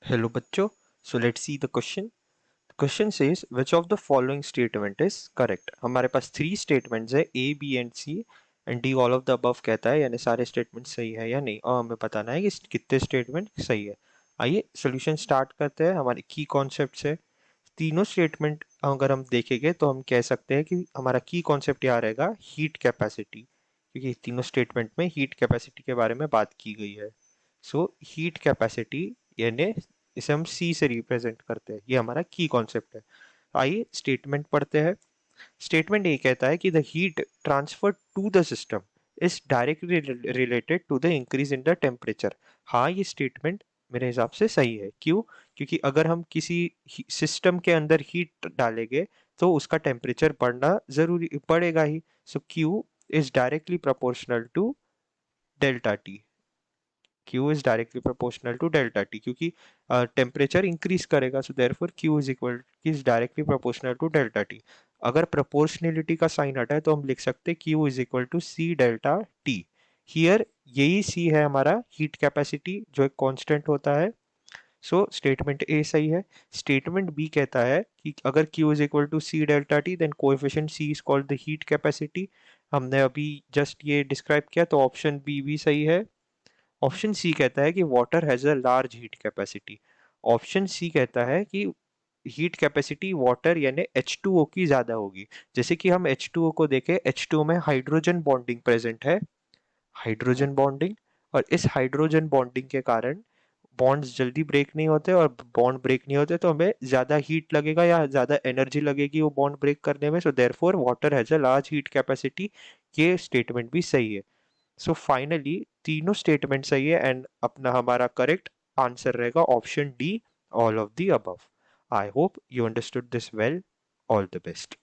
Hello बच्चों, so let's see the question. The question says which of the following statement is correct. हमारे पास 3 statements है A, B and C and D all of the above कहता है यानी सारे statements सही है या नहीं और हमें बताना है कि कितने statement सही है. आइए solution start करते हैं. हमारे key concepts है. तीनों statement अगर हम देखेंगे तो हम कह सकते हैं कि हमारा key concept यहाँ रहेगा heat capacity, क्योंकि तीनों statement में heat capacity के बारे में बात की गई है. सो हीट कैपेसिटी यानी इसे हम सी से रिप्रेजेंट करते हैं. ये हमारा की कॉन्सेप्ट है. आइए स्टेटमेंट पढ़ते हैं. स्टेटमेंट ये कहता है कि the heat transfer to the system is directly related to the increase in the temperature. हाँ, ये स्टेटमेंट मेरे हिसाब से सही है. क्यों? क्योंकि अगर हम किसी सिस्टम के अंदर हीट डालेंगे तो उसका टेम्परेचर बढ़ना जरूरी पड़ेगा ही. So Q is directly proportional to delta T. Q is directly proportional to delta T क्योंकि टेम्परेचर इंक्रीज करेगा. So therefore Q is directly proportional to delta T. अगर प्रोपोर्शनलिटी का साइन हटा है तो हम लिख सकते हैं Q is equal to C delta T. Here यही C है हमारा हीट कैपेसिटी जो एक कांस्टेंट होता है. सो स्टेटमेंट ए सही है. स्टेटमेंट बी कहता है कि अगर Q is equal to C delta T then coefficient C is called the heat capacity. हमने अभी जस्ट ये डिस्क्राइब किया तो ऑप्शन बी भी सही है. ऑप्शन सी कहता है कि water has a large heat capacity. Option C कहता है कि हीट कैपेसिटी वाटर यानी H2O की ज़्यादा होगी. जैसे कि हम H2O को देखें, H2O में हाइड्रोजन बॉन्डिंग प्रेजेंट है. हाइड्रोजन बॉन्डिंग, और इस हाइड्रोजन बॉन्डिंग के कारण बॉन्ड्स जल्दी ब्रेक नहीं होते, और बॉन्ड ब्रेक नहीं होते तो हमें ज़्यादा हीट लगेगा या ज़्यादा एनर्जी लगेगी वो बॉन्ड ब्रेक करने में. So therefore water has a large heat capacity. ये स्टेटमेंट भी सही है. सो फाइनली तीनों स्टेटमेंट सही है एंड अपना हमारा करेक्ट आंसर रहेगा option D, all of the above. I hope you understood this well. All the best.